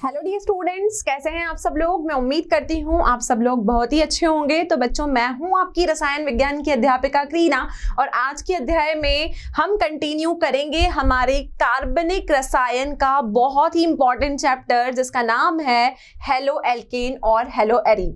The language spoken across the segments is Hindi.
हेलो डियर स्टूडेंट्स, कैसे हैं आप सब लोग। मैं उम्मीद करती हूँ आप सब लोग बहुत ही अच्छे होंगे। तो बच्चों, मैं हूँ आपकी रसायन विज्ञान की अध्यापिका क्रीना और आज के अध्याय में हम कंटिन्यू करेंगे हमारे कार्बनिक रसायन का बहुत ही इंपॉर्टेंट चैप्टर जिसका नाम है हेलो एल्केन और हेलो एरीन।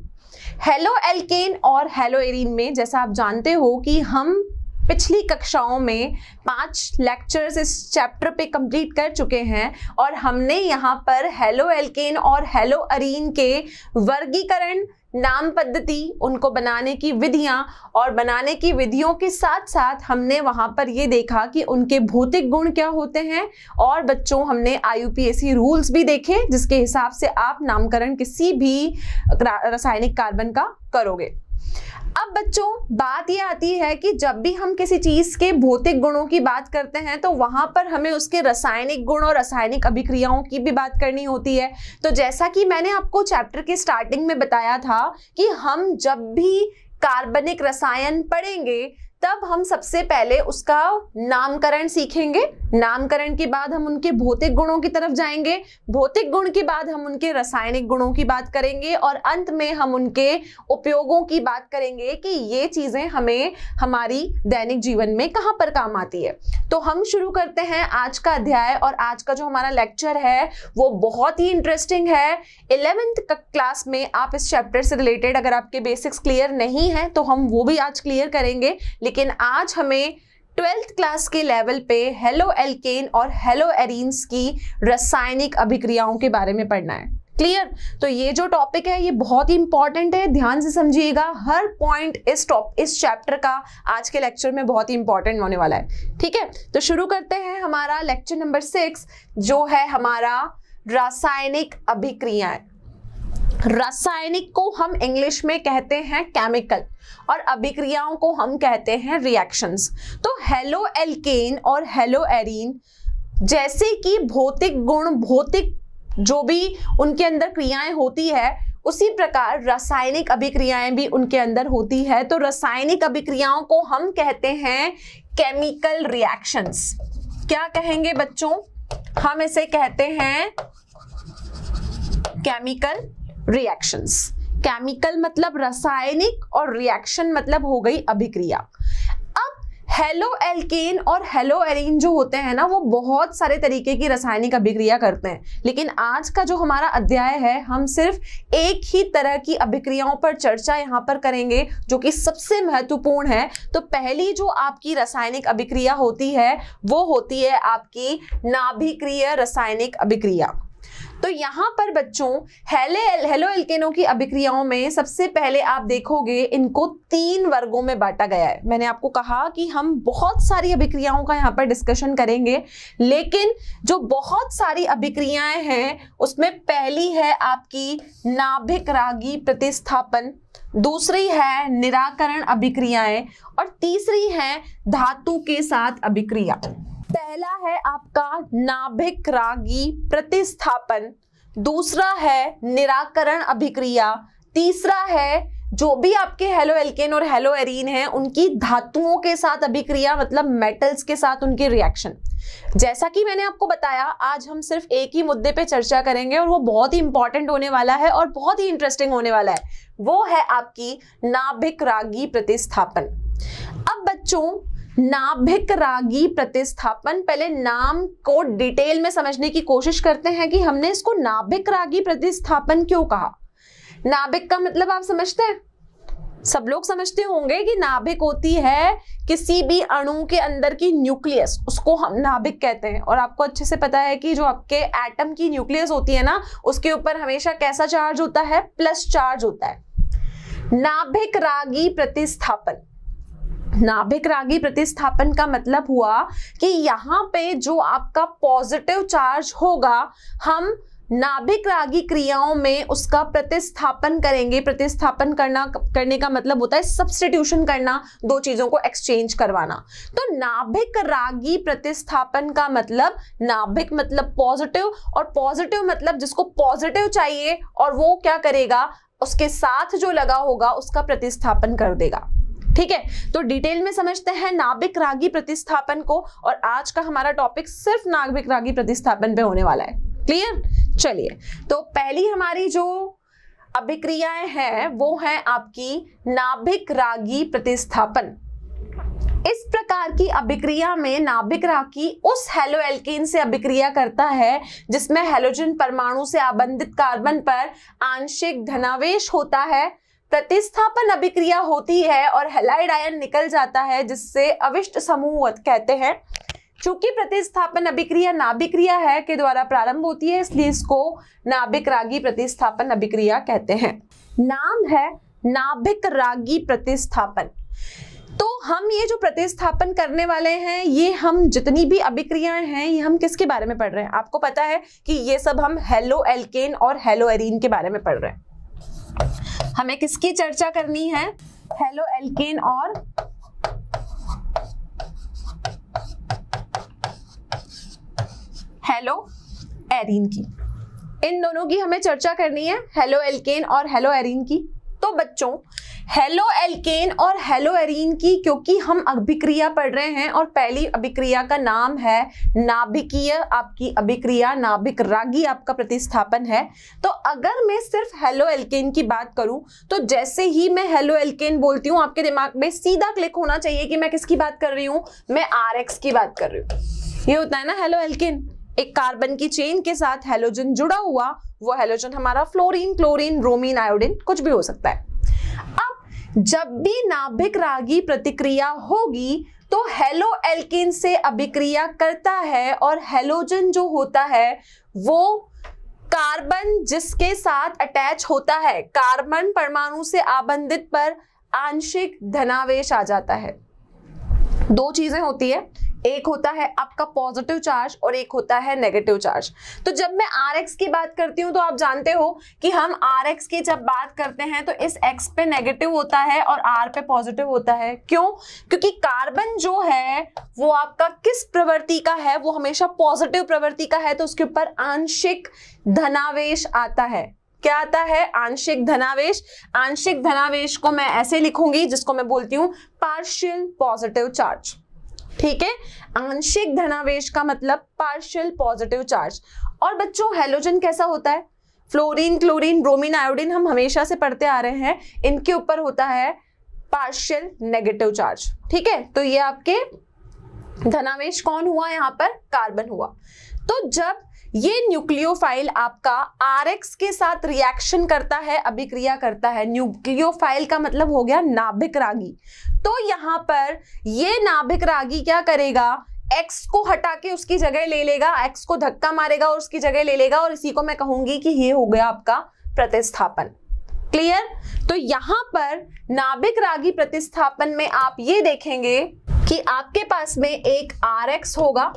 हेलो एल्केन और हेलो एरीन में जैसा आप जानते हो कि हम पिछली कक्षाओं में 5 लेक्चर्स इस चैप्टर पे कंप्लीट कर चुके हैं और हमने यहाँ पर हेलो एल्केन और हेलो एरीन के वर्गीकरण, नाम पद्धति, उनको बनाने की विधियां और बनाने की विधियों के साथ साथ हमने वहां पर ये देखा कि उनके भौतिक गुण क्या होते हैं। और बच्चों, हमने IUPAC रूल्स भी देखे जिसके हिसाब से आप नामकरण किसी भी रासायनिक कार्बन का करोगे। अब बच्चों, बात ये आती है कि जब भी हम किसी चीज के भौतिक गुणों की बात करते हैं तो वहां पर हमें उसके रासायनिक गुण और रासायनिक अभिक्रियाओं की भी बात करनी होती है। तो जैसा कि मैंने आपको चैप्टर के स्टार्टिंग में बताया था कि हम जब भी कार्बनिक रसायन पढ़ेंगे तब हम सबसे पहले उसका नामकरण सीखेंगे। नामकरण के बाद हम उनके भौतिक गुणों की तरफ जाएंगे। भौतिक गुण के बाद हम उनके रासायनिक गुणों की बात करेंगे और अंत में हम उनके उपयोगों की बात करेंगे कि ये चीजें हमें हमारी दैनिक जीवन में कहाँ पर काम आती है। तो हम शुरू करते हैं आज का अध्याय और आज का जो हमारा लेक्चर है वो बहुत ही इंटरेस्टिंग है। 11th क्लास में आप इस चैप्टर से रिलेटेड अगर आपके बेसिक्स क्लियर नहीं है तो हम वो भी आज क्लियर करेंगे, लेकिन आज हमें 12th क्लास के लेवल पे हेलो एल्केन और हेलो एरीन्स की रासायनिक अभिक्रियाओं के बारे में पढ़ना है। क्लियर? तो ये जो टॉपिक है ये बहुत ही इंपॉर्टेंट है, ध्यान से समझिएगा। हर पॉइंट इस चैप्टर का आज के लेक्चर में बहुत ही इंपॉर्टेंट होने वाला है। ठीक है, तो शुरू करते हैं हमारा लेक्चर नंबर 6 जो है हमारा रासायनिक अभिक्रियाएं। रासायनिक को हम इंग्लिश में कहते हैं केमिकल और अभिक्रियाओं को हम कहते हैं रिएक्शंस। तो हेलो एल्केन और हेलो एरीन जैसे कि भौतिक गुण, भौतिक जो भी उनके अंदर क्रियाएं होती है, उसी प्रकार रासायनिक अभिक्रियाएं भी उनके अंदर होती है। तो रासायनिक अभिक्रियाओं को हम कहते हैं केमिकल रिएक्शंस। क्या कहेंगे बच्चों? हम इसे कहते हैं केमिकल रिएक्शंस। केमिकल मतलब रासायनिक और रिएक्शन मतलब हो गई अभिक्रिया। अब हेलो एल्केन और हेलो एरीन जो होते हैं ना, वो बहुत सारे तरीके की रासायनिक अभिक्रिया करते हैं, लेकिन आज का जो हमारा अध्याय है हम सिर्फ एक ही तरह की अभिक्रियाओं पर चर्चा यहाँ पर करेंगे जो कि सबसे महत्वपूर्ण है। तो पहली जो आपकी रासायनिक अभिक्रिया होती है वो होती है आपकी नाभिक्रिय रासायनिक अभिक्रिया। तो यहाँ पर बच्चों हेलो एल्केनों की अभिक्रियाओं में सबसे पहले आप देखोगे इनको 3 वर्गों में बांटा गया है। मैंने आपको कहा कि हम बहुत सारी अभिक्रियाओं का यहाँ पर डिस्कशन करेंगे, लेकिन जो बहुत सारी अभिक्रियाएं हैं उसमें पहली है आपकी नाभिक रागी प्रतिस्थापन, दूसरी है निराकरण अभिक्रियाएं और तीसरी है धातु के साथ अभिक्रिया। पहला है आपका नाभिक रागी प्रतिस्थापन, दूसरा है निराकरण अभिक्रिया, तीसरा है जो भी आपके हेलो एल्केन और हेलो एरीन हैं उनकी धातुओं के साथ अभिक्रिया मतलब मेटल्स के साथ उनकी रिएक्शन। जैसा कि मैंने आपको बताया, आज हम सिर्फ एक ही मुद्दे पे चर्चा करेंगे और वो बहुत ही इंपॉर्टेंट होने वाला है और बहुत ही इंटरेस्टिंग होने वाला है। वो है आपकी नाभिक रागी प्रतिस्थापन। अब बच्चों, नाभिक रागी प्रतिस्थापन, पहले नाम को डिटेल में समझने की कोशिश करते हैं कि हमने इसको नाभिक रागी प्रतिस्थापन क्यों कहा। नाभिक का मतलब आप समझते हैं? सब लोग समझते होंगे कि नाभिक होती है किसी भी अणु के अंदर की न्यूक्लियस, उसको हम नाभिक कहते हैं। और आपको अच्छे से पता है कि जो आपके एटम की न्यूक्लियस होती है ना, उसके ऊपर हमेशा कैसा चार्ज होता है? प्लस चार्ज होता है। नाभिक रागी प्रतिस्थापन, नाभिक रागी प्रतिस्थापन का मतलब हुआ कि यहाँ पे जो आपका पॉजिटिव चार्ज होगा हम नाभिक रागी क्रियाओं में उसका प्रतिस्थापन करेंगे। प्रतिस्थापन करने का मतलब होता है सब्स्टिट्यूशन करना, दो चीजों को एक्सचेंज करवाना। तो नाभिक रागी प्रतिस्थापन का मतलब, नाभिक मतलब पॉजिटिव और पॉजिटिव मतलब जिसको पॉजिटिव चाहिए और वो क्या करेगा, उसके साथ जो लगा होगा उसका प्रतिस्थापन कर देगा। ठीक है, तो डिटेल में समझते हैं नाभिक रागी प्रतिस्थापन को और आज का हमारा टॉपिक सिर्फ नाभिक रागी प्रतिस्थापन पे होने वाला है। क्लियर? चलिए, तो पहली हमारी जो अभिक्रियाएं हैं वो है आपकी नाभिक रागी प्रतिस्थापन। इस प्रकार की अभिक्रिया में नाभिक रागी उस हेलोएल्केन से अभिक्रिया करता है जिसमें हेलोजन परमाणु से आबंधित कार्बन पर आंशिक धनावेश होता है। प्रतिस्थापन अभिक्रिया होती है और हैलाइड आयन निकल जाता है जिससे अविष्ट समूह कहते हैं। चूंकि प्रतिस्थापन अभिक्रिया नाभिक क्रिया है के द्वारा प्रारंभ होती है, इसलिए इसको नाभिक रागी प्रतिस्थापन अभिक्रिया कहते हैं। नाम है नाभिक रागी प्रतिस्थापन। तो हम ये जो प्रतिस्थापन करने वाले हैं, ये हम जितनी भी अभिक्रियाएं हैं, ये हम किसके बारे में पढ़ रहे हैं? आपको पता है कि ये सब हम हेलोएल्केन और हेलोएरीन के बारे में पढ़ रहे हैं। हमें किसकी चर्चा करनी है? हेलोएल्केन और हेलोएरीन की। इन दोनों की हमें चर्चा करनी है, हेलोएल्केन और हेलोएरीन की। तो बच्चों, हेलोएल्केन और हेलोएरीन की क्योंकि हम अभिक्रिया पढ़ रहे हैं और पहली अभिक्रिया का नाम है नाभिकीय आपकी अभिक्रिया, नाभिक रागी आपका प्रतिस्थापन है। तो अगर मैं सिर्फ हेलोएल्केन की बात करूं तो जैसे ही मैं हेलोएल्केन बोलती हूं आपके दिमाग में सीधा क्लिक होना चाहिए कि मैं किसकी बात कर रही हूं, मैं RX की बात कर रही हूं। ये होता है ना हेलोएल्केन, एक कार्बन की चेन के साथ हेलोजन जुड़ा हुआ, वो हेलोजन हमारा फ्लोरीन, क्लोरीन, ब्रोमीन, आयोडीन कुछ भी हो सकता है। अब जब भी नाभिक रागी प्रतिक्रिया होगी तो हेलोएल्केन से अभिक्रिया करता है और हेलोजन जो होता है वो कार्बन जिसके साथ अटैच होता है, कार्बन परमाणु से आबंधित पर आंशिक धनावेश आ जाता है। दो चीजें होती है, एक होता है आपका पॉजिटिव चार्ज और एक होता है नेगेटिव चार्ज। तो जब मैं RX की बात करती हूं तो आप जानते हो कि हम RX की जब बात करते हैं तो इस X पे नेगेटिव होता है और R पे पॉजिटिव होता है। क्यों? क्योंकि कार्बन जो है वो आपका किस प्रवृत्ति का है, वो हमेशा पॉजिटिव प्रवृत्ति का है, तो उसके ऊपर आंशिक धनावेश आता है। क्या आता है? आंशिक धनावेश। आंशिक धनावेश को मैं ऐसे लिखूंगी जिसको मैं बोलती हूं पार्शियल पॉजिटिव चार्ज। ठीक है, आंशिक धनावेश का मतलब पार्शियल पॉजिटिव चार्ज। और बच्चों हेलोजन कैसा होता है? फ्लोरीन, क्लोरीन, ब्रोमीन, आयोडीन हम हमेशा से पढ़ते आ रहे हैं, इनके ऊपर होता है पार्शियल नेगेटिव चार्ज। ठीक है, तो ये आपके धनावेश कौन हुआ? यहाँ पर कार्बन हुआ। तो जब ये न्यूक्लियोफाइल आपका RX के साथ रिएक्शन करता है, अभिक्रिया करता है, न्यूक्लियोफाइल का मतलब हो गया नाभिक रागी। तो यहाँ पर ये नाभिक रागी क्या करेगा? X को हटा के उसकी जगह ले लेगा, X को धक्का मारेगा और उसकी जगह ले लेगा, और इसी को मैं कहूंगी कि ये हो गया आपका प्रतिस्थापन। क्लियर? तो यहाँ पर नाभिक रागी प्रतिस्थापन में आप ये देखेंगे कि आपके पास में एक RX होगा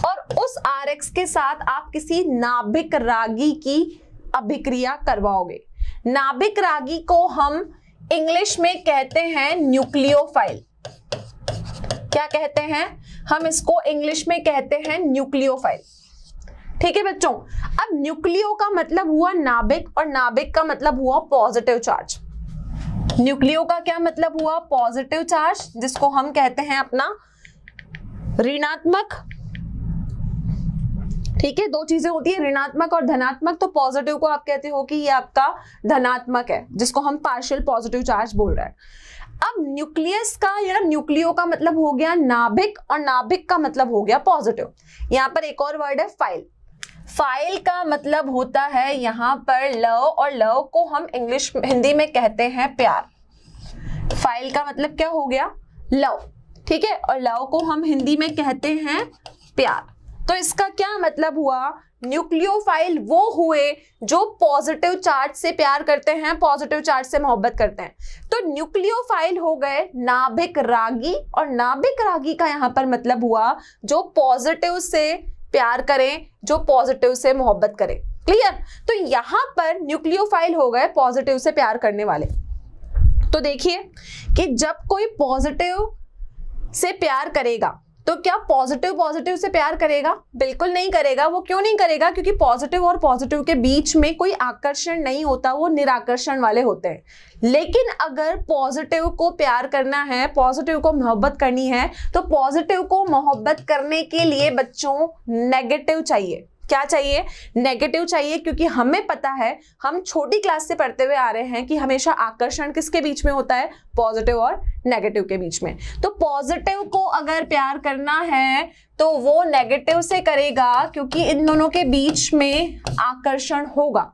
और उस RX के साथ आप किसी नाभिक रागी की अभिक्रिया करवाओगे। नाभिक रागी को हम इंग्लिश में कहते हैं न्यूक्लियोफाइल। क्या कहते हैं? हम इसको इंग्लिश में कहते हैं न्यूक्लियोफाइल। ठीक है बच्चों, अब न्यूक्लियो का मतलब हुआ नाभिक और नाभिक का मतलब हुआ पॉजिटिव चार्ज। न्यूक्लियो का क्या मतलब हुआ? पॉजिटिव चार्ज, जिसको हम कहते हैं अपना ऋणात्मक। ठीक है, दो चीजें होती है ऋणात्मक और धनात्मक। तो पॉजिटिव को आप कहते हो कि ये आपका धनात्मक है, जिसको हम पार्शियल पॉजिटिव चार्ज बोल रहे हैं। अब न्यूक्लियस का या न्यूक्लियो का मतलब हो गया नाभिक और नाभिक का मतलब हो गया पॉजिटिव। यहाँ पर एक और वर्ड है फाइल। फाइल का मतलब होता है यहाँ पर लव, और लव को हम इंग्लिश हिंदी में कहते हैं प्यार। फाइल का मतलब क्या हो गया? लव। ठीक है, और लव को हम हिंदी में कहते हैं प्यार। तो इसका क्या मतलब हुआ? न्यूक्लियोफाइल वो हुए जो पॉजिटिव चार्ज से प्यार करते हैं, पॉजिटिव चार्ज से मोहब्बत करते हैं। तो न्यूक्लियोफाइल हो गए नाभिक रागी, और नाभिक रागी का यहाँ पर मतलब हुआ जो पॉजिटिव से प्यार करें, जो पॉजिटिव से मोहब्बत करें। क्लियर? तो यहाँ पर न्यूक्लियोफाइल हो गए पॉजिटिव से प्यार करने वाले। तो देखिए कि जब कोई पॉजिटिव से प्यार करेगा तो क्या पॉजिटिव पॉजिटिव से प्यार करेगा? बिल्कुल नहीं करेगा। वो क्यों नहीं करेगा? क्योंकि पॉजिटिव और पॉजिटिव के बीच में कोई आकर्षण नहीं होता, वो निराकर्षण वाले होते हैं। लेकिन अगर पॉजिटिव को प्यार करना है, पॉजिटिव को मोहब्बत करनी है, तो पॉजिटिव को मोहब्बत करने के लिए बच्चों नेगेटिव चाहिए। क्या चाहिए, नेगेटिव चाहिए, क्योंकि हमें पता है, हम छोटी क्लास से पढ़ते हुए आ रहे हैं कि हमेशा आकर्षण किसके बीच में होता है, पॉजिटिव और नेगेटिव के बीच में। तो पॉजिटिव को अगर प्यार करना है तो वो नेगेटिव से करेगा, क्योंकि इन दोनों के बीच में आकर्षण होगा।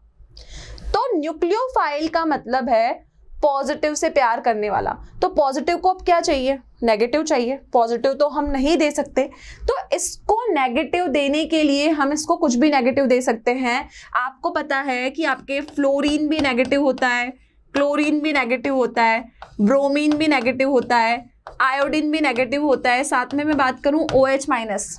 तो न्यूक्लियोफाइल का मतलब है पॉजिटिव से प्यार करने वाला। तो पॉजिटिव को अब क्या चाहिए, नेगेटिव चाहिए। पॉजिटिव तो हम नहीं दे सकते, तो इसको नेगेटिव देने के लिए हम इसको कुछ भी नेगेटिव दे सकते हैं। आपको पता है कि आपके फ्लोरीन भी नेगेटिव होता है, क्लोरीन भी नेगेटिव होता है, ब्रोमीन भी नेगेटिव होता है, आयोडीन भी नेगेटिव होता है। साथ में मैं बात करूं OH minus,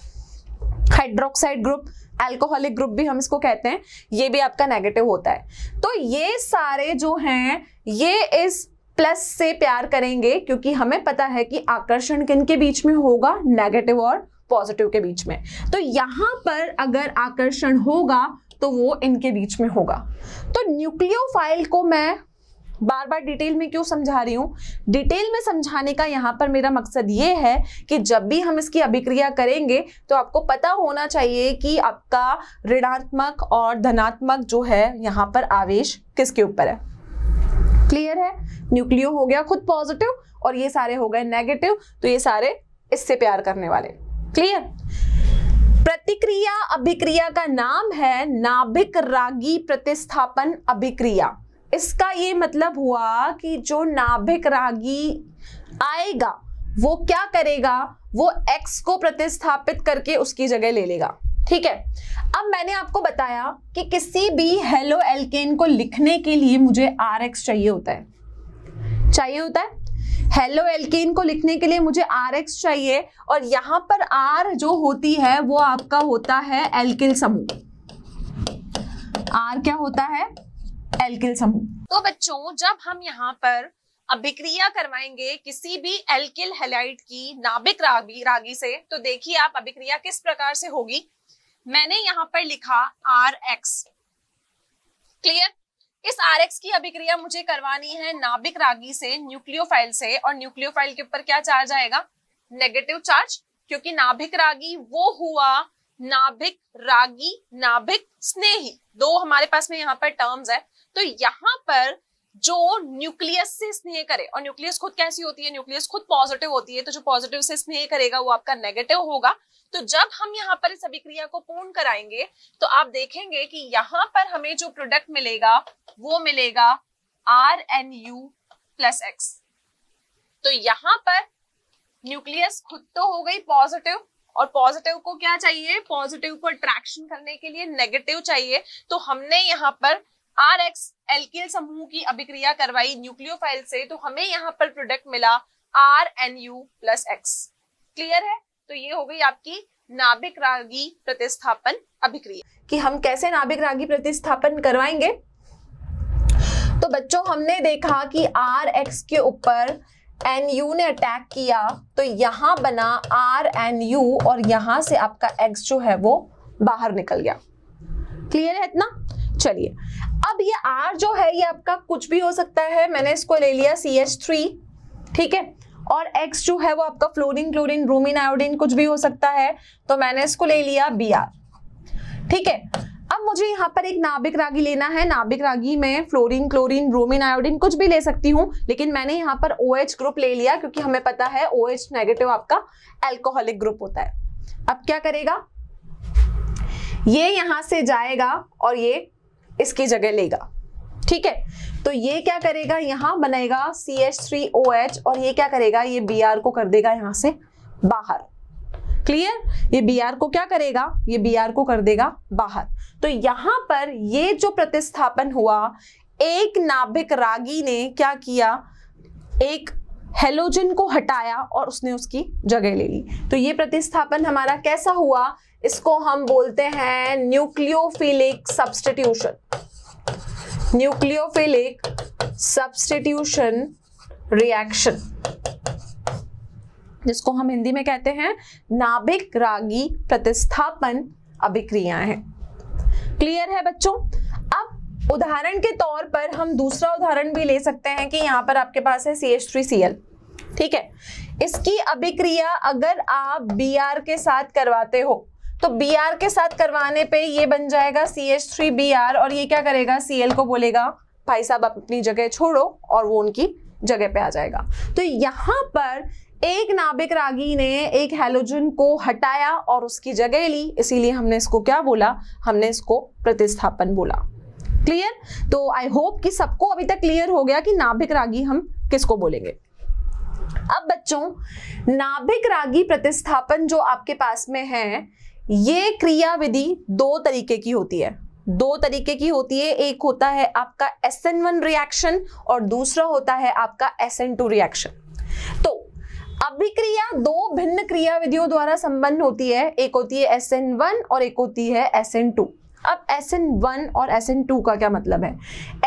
hydroxide group, alcoholic group भी हम इसको कहते हैं, ये भी आपका नेगेटिव होता है। तो ये सारे जो हैं ये इस प्लस से प्यार करेंगे, क्योंकि हमें पता है कि आकर्षण किनके बीच में होगा, नेगेटिव और पॉजिटिव के बीच में। तो यहां पर अगर आकर्षण होगा तो वो इनके बीच में होगा। तो न्यूक्लियोफाइल को मैं बार बार डिटेल में क्यों समझा रही हूं, डिटेल में समझाने का यहां पर मेरा मकसद ये है कि जब भी हम इसकी अभिक्रिया करेंगे तो आपको पता होना चाहिए कि आपका ऋणात्मक और धनात्मक जो है यहां पर आवेश किसके ऊपर है। क्लियर है, न्यूक्लियो हो गया खुद पॉजिटिव और ये सारे हो गए नेगेटिव, तो ये सारे इससे प्यार करने वाले। क्लियर। प्रतिक्रिया अभिक्रिया का नाम है नाभिक रागी प्रतिस्थापन अभिक्रिया। इसका ये मतलब हुआ कि जो नाभिक रागी आएगा वो क्या करेगा, वो X को प्रतिस्थापित करके उसकी जगह ले लेगा। ठीक है, अब मैंने आपको बताया कि किसी भी हेलो एल्केन को लिखने के लिए मुझे RX चाहिए होता है, हेलो एल्केन को लिखने के लिए मुझे RX चाहिए, और यहां पर R जो होती है वो आपका होता है एल्किल समूह। R क्या होता है, एल्किल समूह। तो बच्चों जब हम यहाँ पर अभिक्रिया करवाएंगे किसी भी एल्किल हैलाइड की नाभिक रागी से, तो देखिए आप अभिक्रिया किस प्रकार से होगी। मैंने यहाँ पर लिखा RX। क्लियर। इस RX की अभिक्रिया मुझे करवानी है नाभिक रागी से न्यूक्लियोफाइल से, और न्यूक्लियोफाइल के ऊपर क्या चार्ज आएगा, नेगेटिव चार्ज, क्योंकि नाभिक रागी वो हुआ नाभिक रागी, नाभिक स्नेही, दो हमारे पास में यहाँ पर टर्म्स है। तो यहाँ पर जो न्यूक्लियस से स्नेह करे, और न्यूक्लियस खुद कैसी होती है, न्यूक्लियस खुद पॉजिटिव होती है, तो जो पॉजिटिव से स्नेह करेगा वो आपका नेगेटिव होगा। तो जब हम यहाँ पर इस अभिक्रिया को पूर्ण कराएंगे तो आप देखेंगे कि यहाँ पर हमें जो प्रोडक्ट मिलेगा वो मिलेगा RNU + X। तो यहाँ पर न्यूक्लियस खुद तो हो गई पॉजिटिव, और पॉजिटिव को क्या चाहिए, पॉजिटिव को अट्रैक्शन करने के लिए नेगेटिव चाहिए। तो हमने यहाँ पर RX एल्किल समूह की अभिक्रिया करवाई न्यूक्लियोफाइल से, तो हमें यहाँ पर प्रोडक्ट मिला RNU + X। क्लियर है। तो ये हो गई आपकी नाभिक रागी प्रतिस्थापन अभिक्रिया। कि हम कैसे नाभिक रागी प्रतिस्थापन करवाएंगे, तो बच्चों हमने देखा कि RX के ऊपर NU ने अटैक किया, तो यहां बना RNU और यहां से आपका X जो है वो बाहर निकल गया। क्लियर है इतना। चलिए अब ये R जो है ये आपका कुछ भी हो सकता है, मैंने इसको ले लिया CH3, ठीक है, और X जो है वो आपका फ्लोरीन, क्लोरीन, ब्रोमीन, आयोडीन कुछ भी हो सकता है, तो मैंने इसको ले लिया Br। ठीक है, अब मुझे यहाँ पर एक नाभिक रागी लेना है। नाभिक रागी में फ्लोरीन, क्लोरीन, ब्रोमीन, आयोडीन कुछ भी ले सकती हूँ, लेकिन मैंने यहाँ पर OH ग्रुप ले लिया, क्योंकि हमें पता है OH नेगेटिव आपका अल्कोहलिक ग्रुप होता है। अब क्या करेगा, ये यहां से जाएगा और ये इसकी जगह लेगा। ठीक है, तो ये क्या करेगा, यहां बनेगा CH3OH, और ये क्या करेगा, ये Br को कर देगा यहां से बाहर। क्लियर, ये Br को क्या करेगा, ये Br को कर देगा बाहर। तो यहां पर ये जो प्रतिस्थापन हुआ, एक नाभिक रागी ने क्या किया, एक हेलोजन को हटाया और उसने उसकी जगह ले ली। तो ये प्रतिस्थापन हमारा कैसा हुआ, इसको हम बोलते हैं nucleophilic substitution. Nucleophilic substitution reaction, जिसको हम हिंदी में कहते हैं नाभिक रागी प्रतिस्थापन अभिक्रियाएं हैं। क्लियर है बच्चों। अब उदाहरण के तौर पर हम दूसरा उदाहरण भी ले सकते हैं कि यहाँ पर आपके पास है CH3Cl। ठीक है, इसकी अभिक्रिया अगर आप Br के साथ करवाते हो तो Br के साथ करवाने पे ये बन जाएगा CH3Br और ये क्या करेगा, Cl को बोलेगा भाई साहब अपनी जगह छोड़ो और वो उनकी जगह पे आ जाएगा। तो यहां पर एक नाभिक रागी ने एक हैलोजन को हटाया और उसकी जगह ली, इसीलिए हमने इसको क्या बोला, हमने इसको प्रतिस्थापन बोला। क्लियर? तो आई होप कि सबको अभी तक क्लियर हो गया कि नाभिक रागी हम किसको बोलेंगे। अब बच्चों, नाभिक रागी प्रतिस्थापन जो आपके पास में है, ये क्रिया विधि दो तरीके की होती है। दो तरीके की होती है, एक होता है आपका SN1 रिएक्शन और दूसरा होता है आपका SN2 रिएक्शन। तो अभिक्रिया दो भिन्न क्रिया विधियों द्वारा संपन्न होती है, एक होती है SN1 और एक होती है SN2। अब SN1 और SN2 का क्या मतलब है?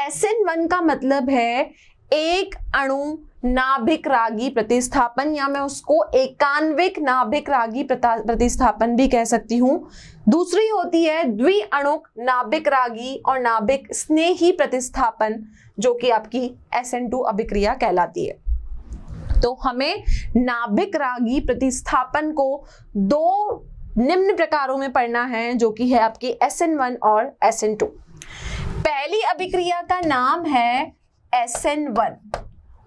SN1 का मतलब है एक अणु नाभिक रागी प्रतिस्थापन, या मैं उसको एकान्विक नाभिक रागी प्रतिस्थापन भी कह सकती हूं। दूसरी होती है द्विअणुक नाभिक रागी और नाभिक स्नेही प्रतिस्थापन, जो कि आपकी SN2 अभिक्रिया कहलाती है। तो हमें नाभिक रागी प्रतिस्थापन को दो निम्न प्रकारों में पढ़ना है, जो कि है आपकी SN1 और SN2। पहली अभिक्रिया का नाम है SN1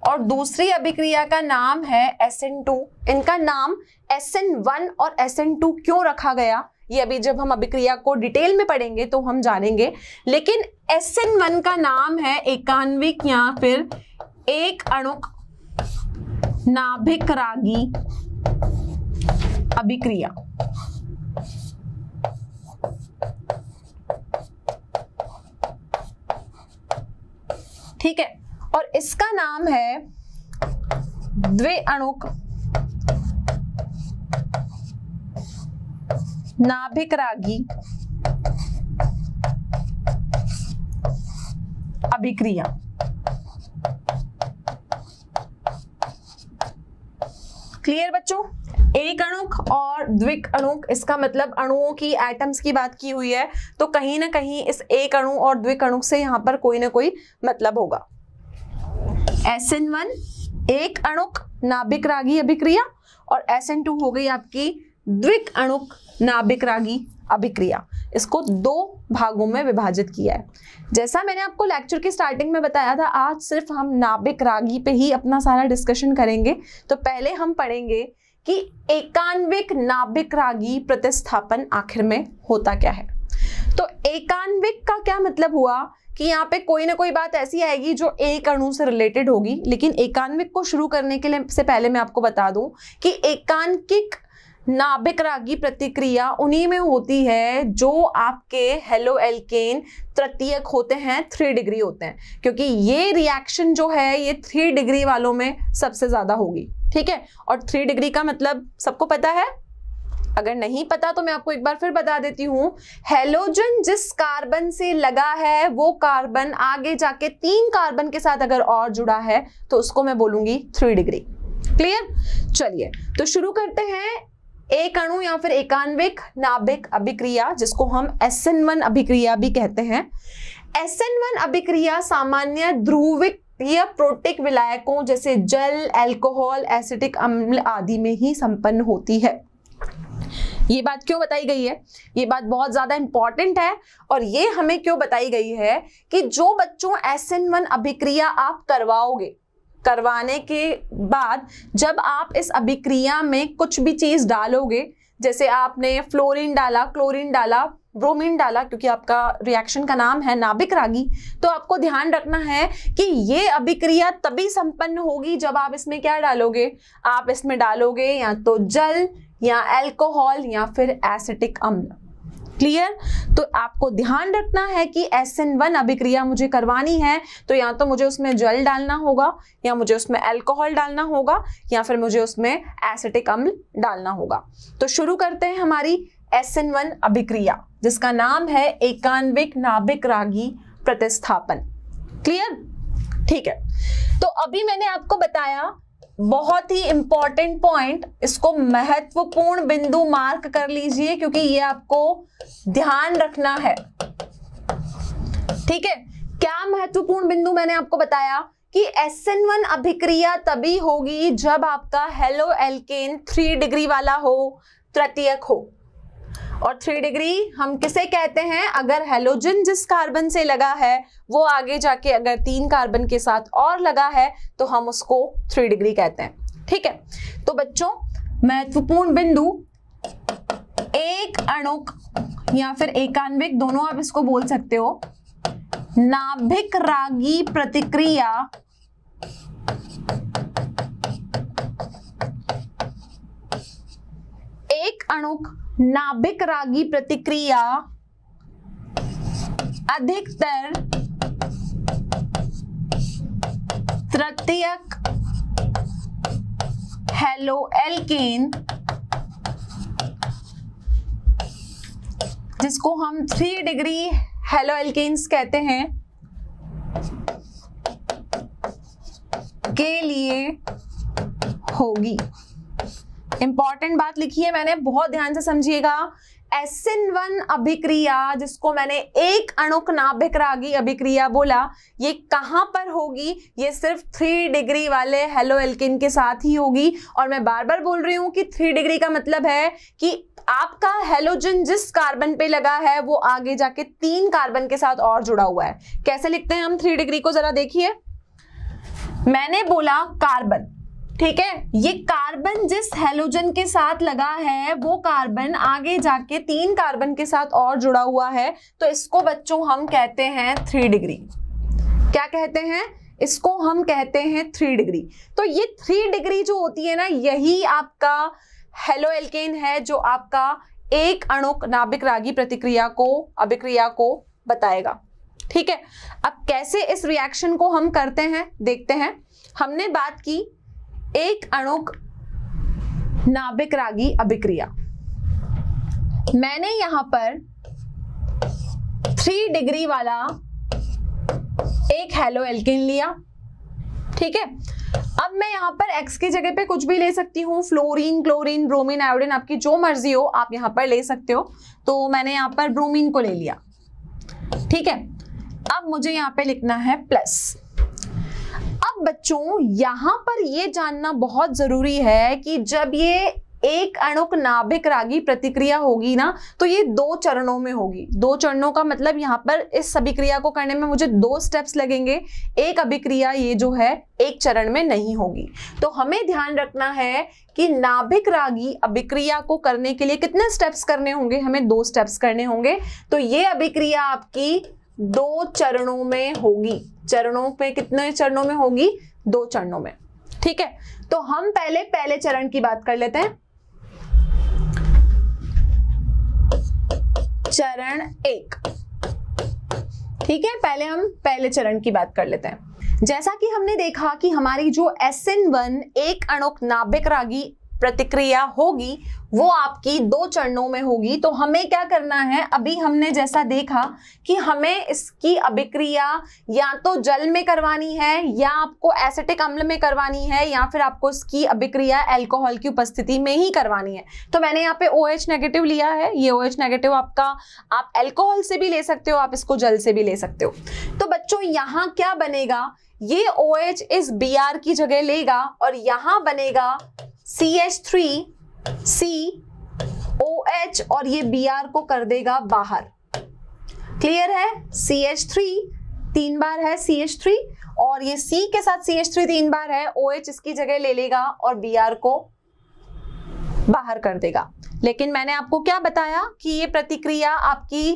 और दूसरी अभिक्रिया का नाम है SN2। इनका नाम SN1 और SN2 क्यों रखा गया, ये अभी जब हम अभिक्रिया को डिटेल में पढ़ेंगे तो हम जानेंगे। लेकिन SN1 का नाम है एकान्विक या फिर एक अणुक नाभिक रागी अभिक्रिया। ठीक है, और इसका नाम है द्विअणुक नाभिक रागी अभिक्रिया। क्लियर बच्चों? एक अणुक और द्विक अणुक, इसका मतलब अणुओं की, एटम्स की बात की हुई है, तो कहीं ना कहीं इस एक अणु और द्विक अणुक से यहां पर कोई ना कोई मतलब होगा। SN1 एक अणुक नाभिक रागी अभिक्रिया और SN2 हो गई आपकी द्विक अणुक नाभिक रागी अभिक्रिया। इसको दो भागों में विभाजित किया है। जैसा मैंने आपको लेक्चर की स्टार्टिंग में बताया था, आज सिर्फ हम नाभिक रागी पे ही अपना सारा डिस्कशन करेंगे। तो पहले हम पढ़ेंगे कि एकान्विक नाभिक रागी प्रतिस्थापन आखिर में होता क्या है। तो एकान्विक का क्या मतलब हुआ कि यहाँ पे कोई ना कोई बात ऐसी आएगी जो एक अणु से रिलेटेड होगी। लेकिन एकान्विक को शुरू करने के लिए से पहले मैं आपको बता दूं कि एकांकिक नाभिक रागी प्रतिक्रिया उन्हीं में होती है जो आपके हेलो एल्केन तृतीयक होते हैं, 3 डिग्री होते हैं, क्योंकि ये रिएक्शन जो है ये 3 डिग्री वालों में सबसे ज्यादा होगी। ठीक है, और 3 डिग्री का मतलब सबको पता है? अगर नहीं पता तो मैं आपको एक बार फिर बता देती हूं। हेलोजन जिस कार्बन से लगा है वो कार्बन आगे जाके 3 कार्बन के साथ अगर और जुड़ा है तो उसको मैं बोलूंगी 3 डिग्री। क्लियर? चलिए तो शुरू करते हैं। एक अणु या फिर एकान्विक नाभिक अभिक्रिया, जिसको हम SN1 अभिक्रिया भी कहते हैं। SN1 अभिक्रिया सामान्य ध्रुविक या प्रोटिक विलायकों जैसे जल, अल्कोहल, एसिटिक अम्ल आदि में ही संपन्न होती है। ये बात क्यों बताई गई है? ये बात बहुत ज्यादा इंपॉर्टेंट है और ये हमें क्यों बताई गई है कि जो बच्चों SN1 अभिक्रिया आप करवाओगे, करवाने के बाद जब आप इस अभिक्रिया में कुछ भी चीज डालोगे, जैसे आपने फ्लोरीन डाला, क्लोरीन डाला, ब्रोमीन डाला, क्योंकि आपका रिएक्शन का नाम है नाभिक रागी, तो आपको ध्यान रखना है कि ये अभिक्रिया तभी संपन्न होगी जब आप इसमें क्या डालोगे, आप इसमें डालोगे या तो जल या अल्कोहल या फिर एसिटिक अम्ल। क्लियर? तो आपको ध्यान रखना है कि SN1 अभिक्रिया मुझे करवानी है तो या तो मुझे उसमें जल डालना होगा या मुझे उसमें अल्कोहल डालना होगा या फिर मुझे उसमें एसिटिक अम्ल डालना होगा। तो शुरू करते हैं हमारी SN1 अभिक्रिया, जिसका नाम है एकान्विक नाभिक रागी प्रतिस्थापन। क्लियर? ठीक है, तो अभी मैंने आपको बताया बहुत ही इंपॉर्टेंट पॉइंट, इसको महत्वपूर्ण बिंदु मार्क कर लीजिए क्योंकि ये आपको ध्यान रखना है। ठीक है, क्या महत्वपूर्ण बिंदु मैंने आपको बताया कि SN1 अभिक्रिया तभी होगी जब आपका हेलो एल्केन 3 डिग्री वाला हो, तृतीयक हो। और 3 डिग्री हम किसे कहते हैं? अगर हेलोजन जिस कार्बन से लगा है वो आगे जाके अगर 3 कार्बन के साथ और लगा है तो हम उसको 3 डिग्री कहते हैं। ठीक है, तो बच्चों महत्वपूर्ण बिंदु, एक अणुक या फिर एकान्विक, दोनों आप इसको बोल सकते हो, नाभिक रागी प्रतिक्रिया एक अणुक नाभिक रागी प्रतिक्रिया अधिकतर तृतीयक हेलोएल्केन, जिसको हम 3 डिग्री हेलोएल्केन्स कहते हैं, के लिए होगी। इंपॉर्टेंट बात लिखी है मैंने, बहुत ध्यान से समझिएगा। SN1 अभिक्रिया, जिसको मैंने एक अणुक नाभिक रागी अभिक्रिया बोला, ये कहां पर होगी? ये सिर्फ 3 डिग्री वाले हेलोएल्केन के साथ ही होगी। और मैं बार बार बोल रही हूं कि 3 डिग्री का मतलब है कि आपका हेलोजन जिस कार्बन पे लगा है वो आगे जाके 3 कार्बन के साथ और जुड़ा हुआ है। कैसे लिखते हैं हम 3 डिग्री को? जरा देखिए, मैंने बोला कार्बन, ठीक है, ये कार्बन जिस हेलोजन के साथ लगा है वो कार्बन आगे जाके 3 कार्बन के साथ और जुड़ा हुआ है, तो इसको बच्चों हम कहते हैं 3 डिग्री। क्या कहते हैं? इसको हम कहते हैं 3 डिग्री। तो ये 3 डिग्री जो होती है ना, यही आपका हेलोएल्केन है जो आपका एक अणुक नाभिक रागी प्रतिक्रिया को, अभिक्रिया को बताएगा। ठीक है, अब कैसे इस रिएक्शन को हम करते हैं देखते हैं। हमने बात की एक अणुक नाभिक रागी अभिक्रिया, मैंने यहां पर 3 डिग्री वाला एक हेलोएल्केन लिया। ठीक है, अब मैं यहां पर X की जगह पे कुछ भी ले सकती हूं, फ्लोरीन, क्लोरीन, ब्रोमीन, आयोडीन, आपकी जो मर्जी हो आप यहां पर ले सकते हो। तो मैंने यहां पर ब्रोमीन को ले लिया। ठीक है, अब मुझे यहां पे लिखना है प्लस। अब बच्चों यहां पर ये जानना बहुत जरूरी है कि जब ये एक अणुक नाभिक रागी प्रतिक्रिया होगी ना, तो ये 2 चरणों में होगी। 2 चरणों का मतलब यहाँ पर इस अभिक्रिया को करने में मुझे 2 स्टेप्स लगेंगे। एक अभिक्रिया ये जो है एक चरण में नहीं होगी। तो हमें ध्यान रखना है कि नाभिक रागी अभिक्रिया को करने के लिए कितने स्टेप्स करने होंगे? हमें 2 स्टेप्स करने होंगे। तो ये अभिक्रिया आपकी 2 चरणों में होगी। चरणों पे कितने चरणों में होगी? 2 चरणों में। ठीक है, तो हम पहले चरण की बात कर लेते हैं। चरण 1, ठीक है, पहले हम पहले चरण की बात कर लेते हैं। जैसा कि हमने देखा कि हमारी जो SN1 एक अणुक नाभिक रागी प्रतिक्रिया होगी वो आपकी 2 चरणों में होगी। तो हमें क्या करना है? अभी हमने जैसा देखा कि हमें इसकी अभिक्रिया या तो जल में करवानी है, या आपको एसिटिक अम्ल में करवानी है, या फिर आपको इसकी अभिक्रिया अल्कोहल की उपस्थिति में ही करवानी है। तो मैंने यहाँ पे OH नेगेटिव लिया है। ये OH नेगेटिव आपका, आप अल्कोहल से भी ले सकते हो, आप इसको जल से भी ले सकते हो। तो बच्चों यहाँ क्या बनेगा? ये OH इस Br की जगह लेगा और यहाँ बनेगा CH3 COH और ये Br को कर देगा बाहर। क्लियर है? CH3 3 बार है CH3 और ये C के साथ CH3 3 बार है, OH इसकी जगह ले लेगा और Br को बाहर कर देगा। लेकिन मैंने आपको क्या बताया कि ये प्रतिक्रिया आपकी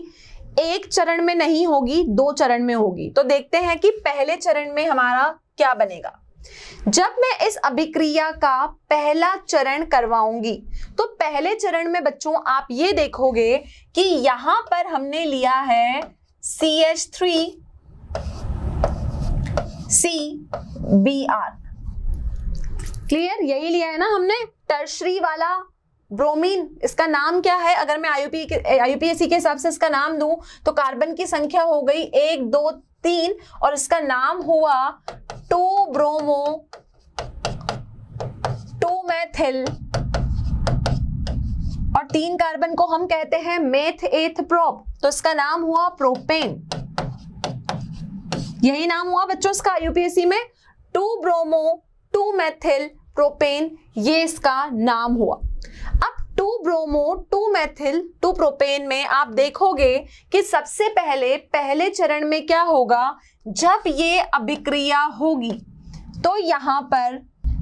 एक चरण में नहीं होगी, 2 चरण में होगी। तो देखते हैं कि पहले चरण में हमारा क्या बनेगा। जब मैं इस अभिक्रिया का पहला चरण करवाऊंगी तो पहले चरण में बच्चों आप ये देखोगे कि यहां पर हमने लिया है CH3 CBr। क्लियर? यही लिया है ना हमने, टर्शरी वाला ब्रोमीन। इसका नाम क्या है? अगर मैं IUPAC के हिसाब से इसका नाम दूं तो कार्बन की संख्या हो गई 1 2 3 और इसका नाम हुआ 2 ब्रोमो 2 मेथिल और 3 कार्बन को हम कहते हैं मेथ एथ प्रोप, तो इसका नाम हुआ प्रोपेन। यही नाम हुआ बच्चों इसका IUPAC में, 2 ब्रोमो 2 मेथिल प्रोपेन, ये इसका नाम हुआ। अब 2 ब्रोमो 2 मेथिल 2 प्रोपेन में आप देखोगे कि सबसे पहले चरण में क्या होगा, जब ये अभिक्रिया होगी तो यहाँ पर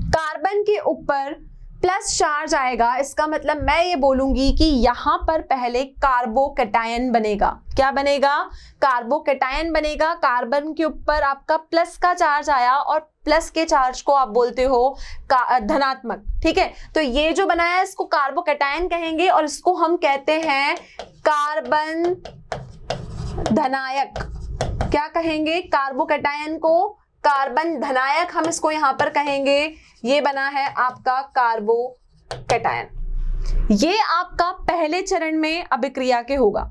कार्बन के ऊपर प्लस चार्ज आएगा। इसका मतलब मैं ये बोलूंगी कि यहाँ पर पहले कार्बोकैटायन बनेगा। क्या बनेगा? कार्बोकैटायन बनेगा। कार्बन के ऊपर आपका प्लस का चार्ज आया और प्लस के चार्ज को आप बोलते हो धनात्मक। ठीक है, तो ये जो बनाया है इसको कार्बोकैटायन कहेंगे और इसको हम कहते हैं कार्बन धनायक। क्या कहेंगे? कार्बोकैटायन को कार्बन धनायक हम इसको यहां पर कहेंगे। ये बना है आपका कार्बोकैटायन। ये आपका पहले चरण में अभिक्रिया के होगा।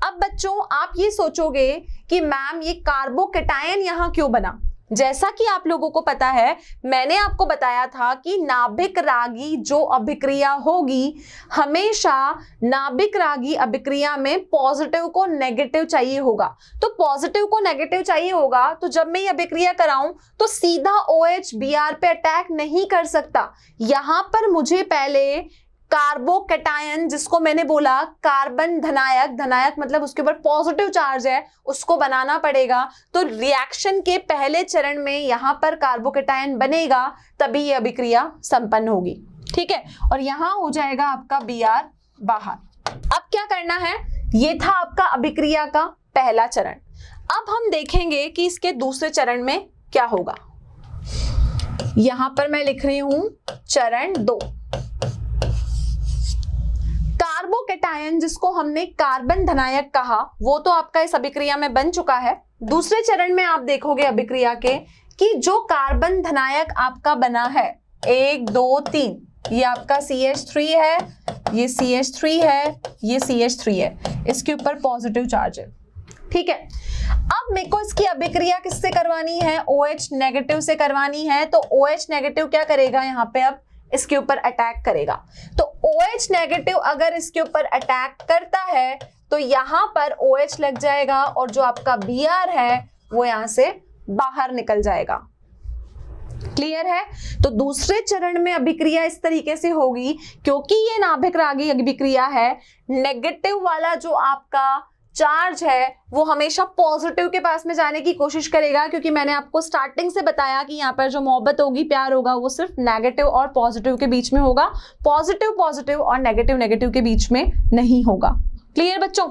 अब बच्चों आप ये सोचोगे कि मैम ये कार्बोकैटायन यहां क्यों बना? जैसा कि आप लोगों को पता है, मैंने आपको बताया था कि नाभिक रागी जो अभिक्रिया होगी, हमेशा नाभिक रागी अभिक्रिया में पॉजिटिव को नेगेटिव चाहिए होगा। तो पॉजिटिव को नेगेटिव चाहिए होगा, तो जब मैं ये अभिक्रिया कराऊं तो सीधा OH Br पे अटैक नहीं कर सकता। यहां पर मुझे पहले कार्बोकैटायन, जिसको मैंने बोला कार्बन धनायक, धनायक मतलब उसके ऊपर पॉजिटिव चार्ज है, उसको बनाना पड़ेगा। तो रिएक्शन के पहले चरण में यहां पर कार्बोकैटायन बनेगा, तभी ये अभिक्रिया संपन्न होगी। ठीक है, और यहां हो जाएगा आपका Br बाहर। अब क्या करना है? ये था आपका अभिक्रिया का पहला चरण। अब हम देखेंगे कि इसके दूसरे चरण में क्या होगा। यहां पर मैं लिख रही हूं चरण 2। कार्बोकैटायन जिसको हमने कार्बन धनायक कहा, वो तो आपका इस अभिक्रिया में बन चुका है। दूसरे चरण में आप देखोगे अभिक्रिया के कि जो कार्बन धनायक आपका बना है 1 2 3, ये आपका CH3 है, ये CH3 है, ये CH3 है, इसके ऊपर पॉजिटिव चार्ज है। ठीक है, अब मेरे को इसकी अभिक्रिया किससे करवानी है? OH नेगेटिव से करवानी है। तो OH नेगेटिव क्या करेगा? यहाँ पे अब इसके ऊपर अटैक करेगा। तो OH नेगेटिव अगर इसके ऊपर अटैक करता है तो यहां पर OH लग जाएगा और जो आपका Br है वो यहां से बाहर निकल जाएगा। क्लियर है? तो दूसरे चरण में अभिक्रिया इस तरीके से होगी, क्योंकि ये नाभिक रागी अभिक्रिया है, नेगेटिव वाला जो आपका चार्ज है वो हमेशा पॉजिटिव के पास में जाने की कोशिश करेगा, क्योंकि मैंने आपको स्टार्टिंग से बताया कि यहाँ पर जो मोहब्बत होगी, प्यार होगा, वो सिर्फ नेगेटिव और पॉजिटिव के बीच में होगा, पॉजिटिव पॉजिटिव और नेगेटिव नेगेटिव के बीच में नहीं होगा। क्लियर बच्चों?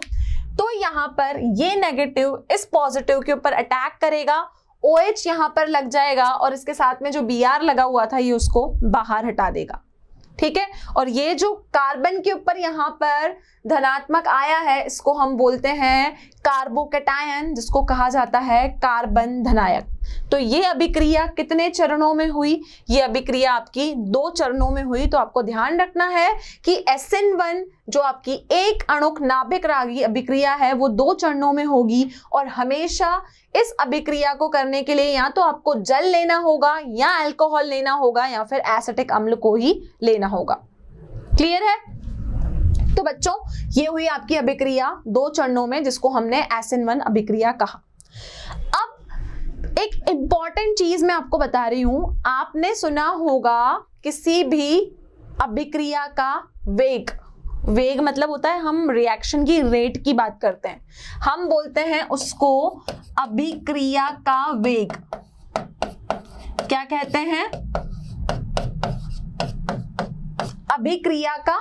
तो यहाँ पर ये नेगेटिव इस पॉजिटिव के ऊपर अटैक करेगा, OH यहाँ पर लग जाएगा और इसके साथ में जो Br लगा हुआ था ये उसको बाहर हटा देगा। ठीक है, और ये जो कार्बन के ऊपर यहाँ पर धनात्मक आया है, इसको हम बोलते हैं कार्बोकैटायन, जिसको कहा जाता है कार्बन धनायक। तो ये अभिक्रिया कितने चरणों में हुई? ये अभिक्रिया आपकी 2 चरणों में हुई। तो आपको ध्यान रखना है कि SN1 जो आपकी एक अणुक नाभिक रागी अभिक्रिया है वो 2 चरणों में होगी, और हमेशा इस अभिक्रिया को करने के लिए या तो आपको जल लेना होगा, या अल्कोहल लेना होगा, या फिर एसिटिक अम्ल को ही लेना होगा। क्लियर है? तो बच्चों ये हुई आपकी अभिक्रिया 2 चरणों में, जिसको हमने SN1 अभिक्रिया कहा। अब एक इंपॉर्टेंट चीज मैं आपको बता रही हूं, आपने सुना होगा किसी भी अभिक्रिया का वेग। वेग मतलब होता है, हम रिएक्शन की रेट की बात करते हैं, हम बोलते हैं उसको अभिक्रिया का वेग। क्या कहते हैं? अभिक्रिया का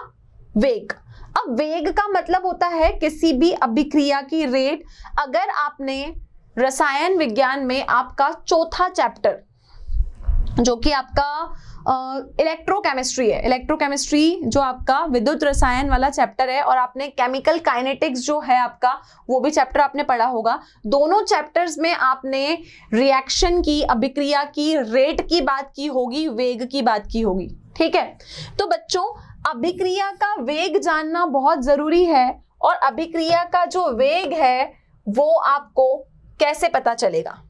वेग। अब वेग का मतलब होता है किसी भी अभिक्रिया की रेट। अगर आपने रसायन विज्ञान में आपका चौथा चैप्टर जो कि आपका इलेक्ट्रोकेमिस्ट्री है, इलेक्ट्रोकेमिस्ट्री जो आपका विद्युत रसायन वाला चैप्टर है, और आपने केमिकल काइनेटिक्स जो है आपका वो भी चैप्टर आपने पढ़ा होगा, दोनों चैप्टर्स में आपने रिएक्शन की अभिक्रिया की रेट की बात की होगी, वेग की बात की होगी। ठीक है, तो बच्चों अभिक्रिया का वेग जानना बहुत जरूरी है, और अभिक्रिया का जो वेग है वो आपको कैसे पता चलेगा?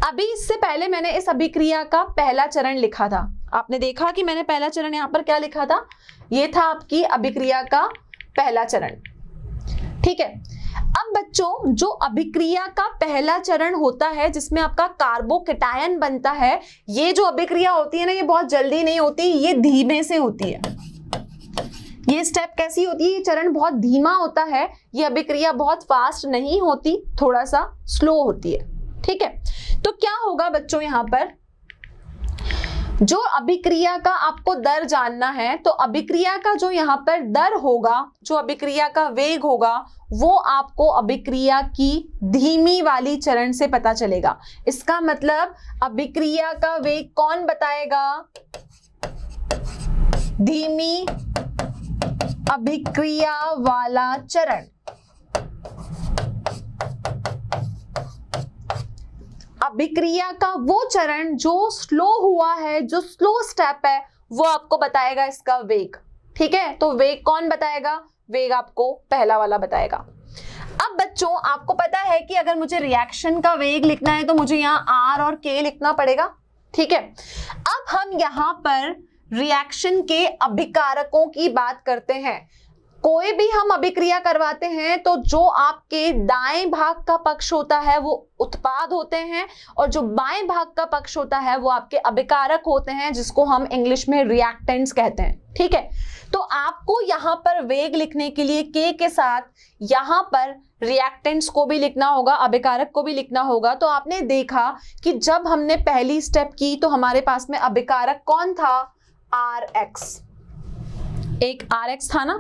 अभी इससे पहले मैंने इस अभिक्रिया का पहला चरण लिखा था, आपने देखा कि मैंने पहला चरण यहां पर क्या लिखा था, ये था आपकी अभिक्रिया का पहला चरण। ठीक है, अब बच्चों जो अभिक्रिया का पहला चरण होता है जिसमें आपका कार्बोकैटायन बनता है, ये जो अभिक्रिया होती है ना, ये बहुत जल्दी नहीं होती, ये धीमे से होती है। ये स्टेप कैसी होती है, ये चरण बहुत धीमा होता है, ये अभिक्रिया बहुत फास्ट नहीं होती, थोड़ा सा स्लो होती है। ठीक है, तो क्या होगा बच्चों, यहां पर जो अभिक्रिया का आपको दर जानना है, तो अभिक्रिया का जो यहाँ पर दर होगा, जो अभिक्रिया का वेग होगा, वो आपको अभिक्रिया की धीमी वाली चरण से पता चलेगा। इसका मतलब अभिक्रिया का वेग कौन बताएगा, धीमी अभिक्रिया वाला चरण। अभिक्रिया का वो चरण जो स्लो हुआ है, जो स्लो स्टेप है, वो आपको बताएगा इसका वेग। ठीक है, तो वेग कौन बताएगा, वेग आपको पहला वाला बताएगा। अब बच्चों आपको पता है कि अगर मुझे रिएक्शन का वेग लिखना है तो मुझे यहाँ R और K लिखना पड़ेगा। ठीक है, अब हम यहाँ पर रिएक्शन के अभिकारकों की बात करते हैं। कोई भी हम अभिक्रिया करवाते हैं तो जो आपके दाएं भाग का पक्ष होता है वो उत्पाद होते हैं, और जो बाएं भाग का पक्ष होता है वो आपके अभिकारक होते हैं, जिसको हम इंग्लिश में रिएक्टेंट्स कहते हैं। ठीक है, तो आपको यहाँ पर वेग लिखने के लिए K के साथ यहाँ पर रिएक्टेंट्स को भी लिखना होगा, अभिकारक को भी लिखना होगा। तो आपने देखा कि जब हमने पहली स्टेप की तो हमारे पास में अभिकारक कौन था, RX, एक RX था ना।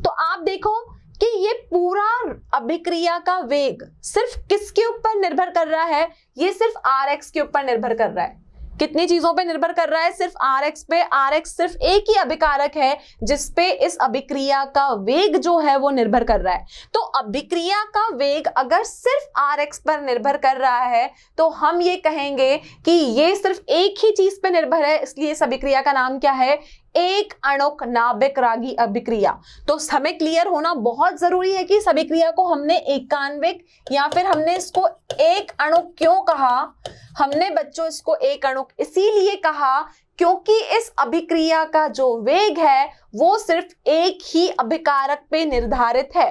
तो आप देखो कि ये पूरा अभिक्रिया का वेग सिर्फ किसके ऊपर निर्भर कर रहा है, ये सिर्फ RX के ऊपर निर्भर कर रहा है। कितनी चीजों पे निर्भर कर रहा है, सिर्फ RX पे। RX सिर्फ एक ही अभिकारक है जिसपे इस अभिक्रिया का वेग जो है वो निर्भर कर रहा है। तो अभिक्रिया का वेग अगर सिर्फ RX पर निर्भर कर रहा है तो हम ये कहेंगे कि ये सिर्फ एक ही चीज पे निर्भर है, इसलिए इस अभिक्रिया का नाम क्या है, एक अणुक नाभिक रागी अभिक्रिया। तो हमें क्लियर होना बहुत जरूरी है कि इस अभिक्रिया को हमने एकान्विक या फिर हमने इसको एक अणुक क्यों कहा। हमने बच्चों इसको एक अणुक इसीलिए कहा क्योंकि इस अभिक्रिया का जो वेग है वो सिर्फ एक ही अभिकारक पे निर्धारित है।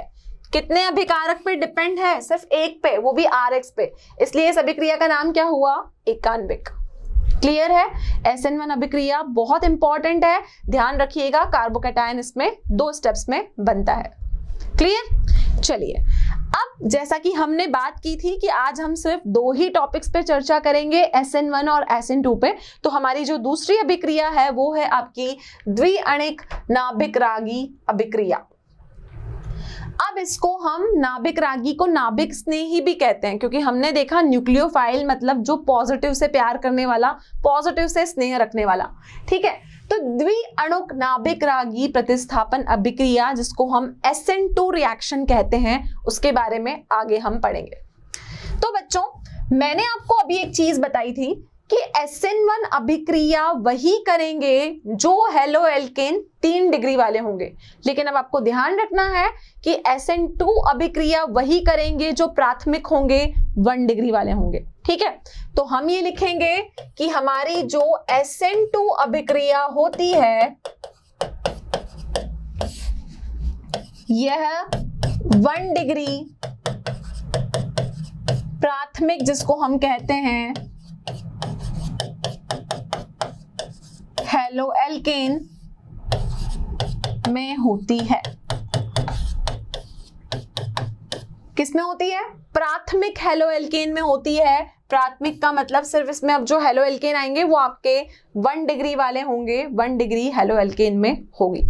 कितने अभिकारक पे डिपेंड है, सिर्फ एक पे, वो भी RX पे, इसलिए इस अभिक्रिया का नाम क्या हुआ, एकान्विक। क्लियर है, SN1 अभिक्रिया बहुत इंपॉर्टेंट है, ध्यान रखिएगा। कार्बोकैटायन इसमें 2 स्टेप्स में बनता है। क्लियर, चलिए अब जैसा कि हमने बात की थी कि आज हम सिर्फ 2 ही टॉपिक्स पे चर्चा करेंगे, SN1 और SN2 पे। तो हमारी जो दूसरी अभिक्रिया है वो है आपकी द्विअणिक नाभिक रागी अभिक्रिया। अब इसको हम नाभिक रागी को नाभिक स्नेही भी कहते हैं, क्योंकि हमने देखा न्यूक्लियोफाइल मतलब जो पॉजिटिव से प्यार करने वाला, पॉजिटिव से स्नेह रखने वाला। ठीक है, तो द्विअणुक नाभिक रागी प्रतिस्थापन अभिक्रिया जिसको हम SN2 रिएक्शन कहते हैं, उसके बारे में आगे हम पढ़ेंगे। तो बच्चों मैंने आपको अभी एक चीज बताई थी कि SN1 अभिक्रिया वही करेंगे जो हेलो एल्केन 3 डिग्री वाले होंगे, लेकिन अब आपको ध्यान रखना है कि SN2 अभिक्रिया वही करेंगे जो प्राथमिक होंगे 1 डिग्री वाले होंगे। ठीक है, तो हम ये लिखेंगे कि हमारी जो SN2 अभिक्रिया होती है यह 1 डिग्री प्राथमिक, जिसको हम कहते हैं हेलो एल्केन में होती है। किसमें होती है, प्राथमिक हेलो एल्केन में होती है। प्राथमिक का मतलब सिर्फ इसमें अब जो हेलो एल्केन आएंगे वो आपके 1 डिग्री वाले होंगे, 1 डिग्री हेलो एल्केन में होगी।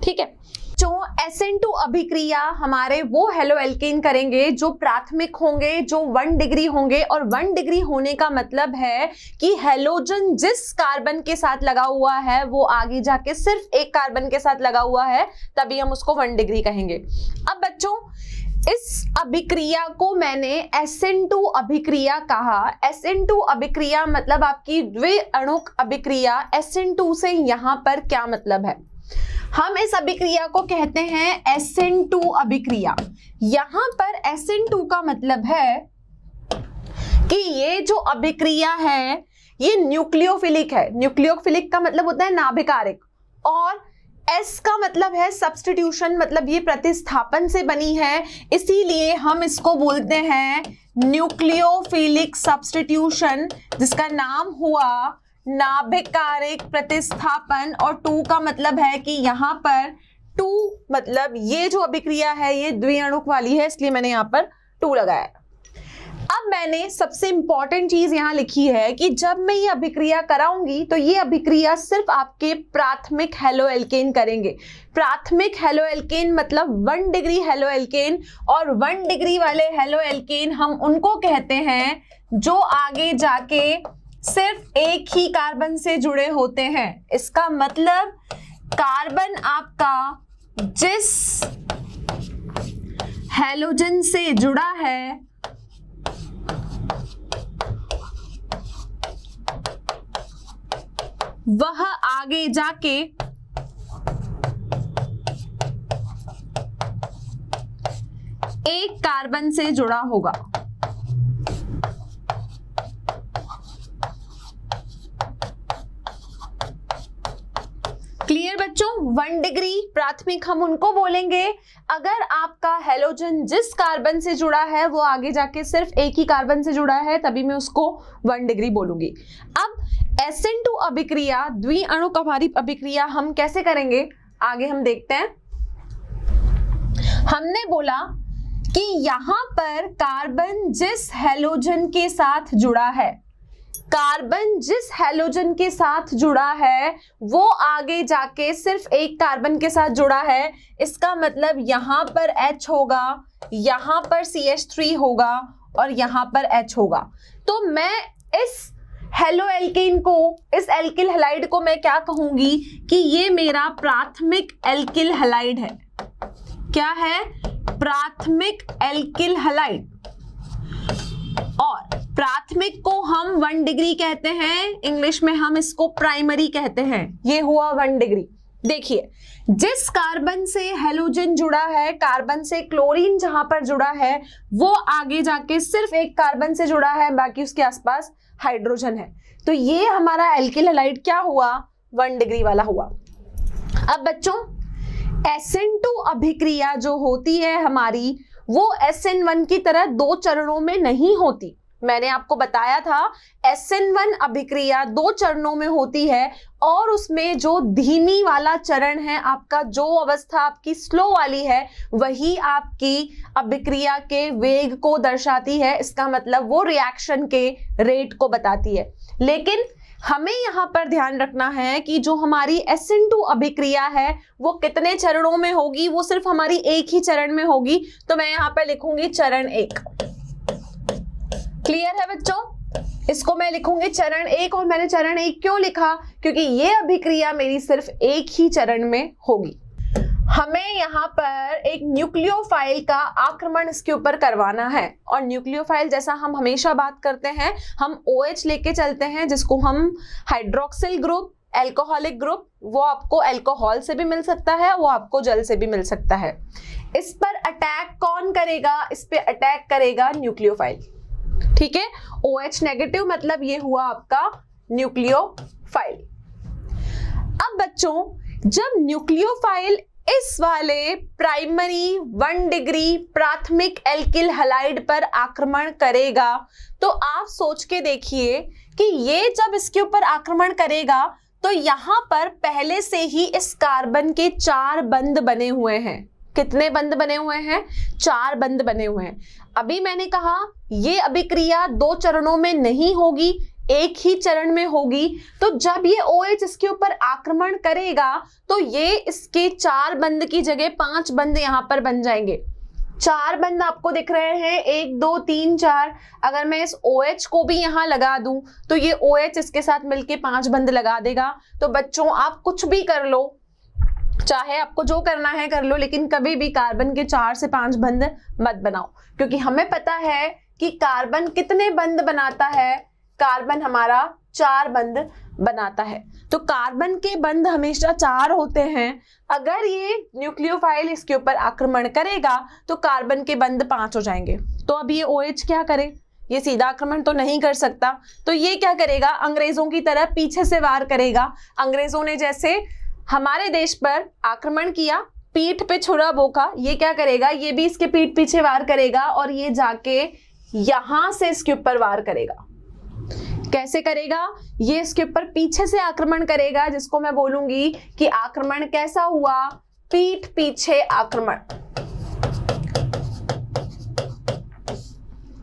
ठीक है, जो SN2 अभिक्रिया हमारे वो हेलो एल्केन करेंगे जो प्राथमिक होंगे, जो 1 डिग्री होंगे। और 1 डिग्री होने का मतलब है कि हेलोजन जिस कार्बन के साथ लगा हुआ है वो आगे जाके सिर्फ एक कार्बन के साथ लगा हुआ है, तभी हम उसको 1 डिग्री कहेंगे। अब बच्चों इस अभिक्रिया को मैंने SN2 अभिक्रिया कहा। SN2 अभिक्रिया मतलब आपकी द्विअणुक अभिक्रिया। SN2 से यहां पर क्या मतलब है, हम इस अभिक्रिया को कहते हैं SN2 अभिक्रिया। यहां पर SN2 का मतलब है कि ये जो अभिक्रिया है ये न्यूक्लियोफिलिक है। न्यूक्लियोफिलिक का मतलब होता है नाभिकारक, और S का मतलब है सब्स्टिट्यूशन, मतलब ये प्रतिस्थापन से बनी है, इसीलिए हम इसको बोलते हैं न्यूक्लियोफिलिक सब्स्टिट्यूशन, जिसका नाम हुआ नाभिकारक प्रतिस्थापन। और 2 का मतलब है कि यहाँ पर 2 मतलब ये जो अभिक्रिया है ये द्विअणुक वाली है, इसलिए मैंने यहाँ पर 2 लगाया है। अब मैंने सबसे इंपॉर्टेंट चीज यहां लिखी है कि जब मैं ये अभिक्रिया कराऊंगी तो ये अभिक्रिया सिर्फ आपके प्राथमिक हेलोएल्केन करेंगे। प्राथमिक हेलोएल्केन मतलब 1 डिग्री हेलोएल्केन, और 1 डिग्री वाले हेलोएल्केन हम उनको कहते हैं जो आगे जाके सिर्फ एक ही कार्बन से जुड़े होते हैं। इसका मतलब कार्बन आपका जिस हेलोजन से जुड़ा है वह आगे जाके एक कार्बन से जुड़ा होगा। क्लियर बच्चों? 1 डिग्री प्राथमिक हम उनको बोलेंगे अगर आपका हेलोजन जिस कार्बन से जुड़ा है वो आगे जाके सिर्फ एक ही कार्बन से जुड़ा है, तभी मैं उसको 1 डिग्री बोलूंगी। अब SN2 अभिक्रिया, द्विअणुक हमारी अभिक्रिया हम कैसे करेंगे आगे हम देखते हैं। हमने बोला कि यहां पर कार्बन जिस हेलोजन के साथ जुड़ा है, कार्बन जिस हेलोजन के साथ जुड़ा है वो आगे जाके सिर्फ एक कार्बन के साथ जुड़ा है। इसका मतलब यहां पर H होगा, यहां पर CH3 होगा और यहां पर H होगा। तो मैं इस हेलोएल्केन को, इस एल्किल हैलाइड को मैं क्या कहूंगी कि ये मेरा प्राथमिक एल्किल हैलाइड है। क्या है? प्राथमिक एल्किल हैलाइड। और प्राथमिक को हम 1 डिग्री कहते हैं, इंग्लिश में हम इसको प्राइमरी कहते हैं। ये हुआ 1 डिग्री। देखिए, जिस कार्बन से हेलोजन जुड़ा है, कार्बन से क्लोरीन जहां पर जुड़ा है वो आगे जाके सिर्फ एक कार्बन से जुड़ा है, बाकी उसके आसपास हाइड्रोजन है। तो ये हमारा एल्किल हैलाइड क्या हुआ? 1 डिग्री वाला हुआ। अब बच्चों SN2 अभिक्रिया जो होती है हमारी वो SN1 की तरह 2 चरणों में नहीं होती। मैंने आपको बताया था SN1 अभिक्रिया 2 चरणों में होती है, और उसमें जो धीमी वाला चरण है आपका, जो अवस्था आपकी स्लो वाली है, वही आपकी अभिक्रिया के वेग को दर्शाती है। इसका मतलब वो रिएक्शन के रेट को बताती है। लेकिन हमें यहाँ पर ध्यान रखना है कि जो हमारी SN2 अभिक्रिया है वो कितने चरणों में होगी? वो सिर्फ हमारी एक ही चरण में होगी। तो मैं यहाँ पर लिखूंगी चरण 1। क्लियर है बच्चों? इसको मैं लिखूंगी चरण 1। और मैंने चरण 1 क्यों लिखा? क्योंकि ये अभिक्रिया मेरी सिर्फ एक ही चरण में होगी। हमें यहाँ पर एक न्यूक्लियोफाइल का आक्रमण इसके ऊपर करवाना है, और न्यूक्लियोफाइल जैसा हम हमेशा बात करते हैं, हम OH लेके चलते हैं जिसको हम हाइड्रोक्सिल ग्रुप, एल्कोहलिक ग्रुप, वो आपको अल्कोहल से भी मिल सकता है, वो आपको जल से भी मिल सकता है। इस पर अटैक कौन करेगा? इस पे अटैक करेगा न्यूक्लियोफाइल। ठीक है, OH नेगेटिव मतलब ये हुआ आपका न्यूक्लियोफाइल। अब बच्चों जब न्यूक्लियोफाइल इस वाले प्राइमरी 1 डिग्री प्राथमिक एल्किल हैलाइड पर आक्रमण करेगा, तो आप सोच के देखिए कि ये जब इसके ऊपर आक्रमण करेगा तो यहां पर पहले से ही इस कार्बन के 4 बंध बने हुए हैं। कितने बंध बने हुए हैं? 4 बंध बने हुए हैं। अभी मैंने कहा ये अभिक्रिया 2 चरणों में नहीं होगी, एक ही चरण में होगी। तो जब ये OH इसके ऊपर आक्रमण करेगा तो ये इसके 4 बंध की जगह 5 बंध यहाँ पर बन जाएंगे। 4 बंध आपको दिख रहे हैं, 1 2 3 4। अगर मैं इस OH को भी यहाँ लगा दूं तो ये OH इसके साथ मिलके 5 बंध लगा देगा। तो बच्चों आप कुछ भी कर लो, चाहे आपको जो करना है कर लो, लेकिन कभी भी कार्बन के 4 से 5 बंध मत बनाओ, क्योंकि हमें पता है कि कार्बन कितने बंध बनाता है। कार्बन हमारा 4 बंध बनाता है। तो कार्बन के बंध हमेशा 4 होते हैं। अगर ये न्यूक्लियोफाइल इसके ऊपर आक्रमण करेगा तो कार्बन के बंध 5 हो जाएंगे। तो अब ये OH क्या करे? ये सीधा आक्रमण तो नहीं कर सकता, तो ये क्या करेगा? अंग्रेजों की तरह पीछे से वार करेगा। अंग्रेजों ने जैसे हमारे देश पर आक्रमण किया, पीठ पे छुरा बोका, ये क्या करेगा? ये भी इसके पीठ पीछे वार करेगा और ये जाके यहां से इसके ऊपर वार करेगा। कैसे करेगा? ये इसके ऊपर पीछे से आक्रमण करेगा, जिसको मैं बोलूंगी कि आक्रमण कैसा हुआ? पीठ पीछे आक्रमण।